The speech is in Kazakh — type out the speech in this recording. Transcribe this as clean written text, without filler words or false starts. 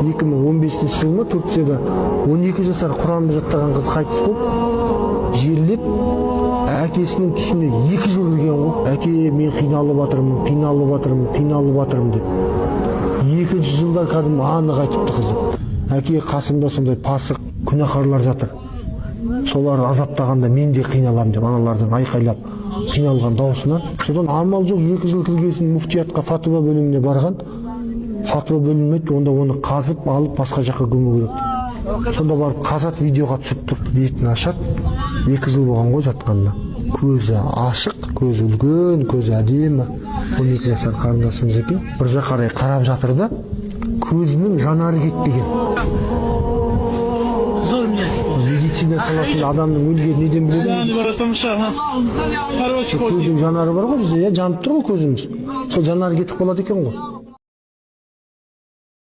2015 жылы Турцияда 12 жасар Құран жаттаған қыз қайтыс болып, жерлеп, әкесінің түсіне 2 жыл кірген ғой. Әке, мен қиналып жатырмын деп. 2-ші жылдар кәдімгі анық айтыпты қызы. Әке, қасымда сондай пасық күнәһарлар жатыр. Солар азаптағанда мен де қиналам деп аналардың айқайлап қиналған даусынан. Содан амал жоқ 2 жыл кіргесін муфтиятқа фатуа бөліміне барған. Фатуа бөлінмейді, онда оны қазып алып басқа жаққа көму керек. Сонда барып қазат видеоға түсіп тұр, бетін ашады. 2 жыл болған ғой жатқанына. Көзі ашық, көзі үлкен, көзі әдемі. 12 жасар қарындасымыз екен. Bir жаққа қарай қарап жатыр да, көзінің жанары кетпеген. Медицина саласында адамның өлгенін неден біледі? Көздің жанары бар ғой бізде, жанып тұр ғой көзіміз. Сол жанары кетіп қалады екен ғой.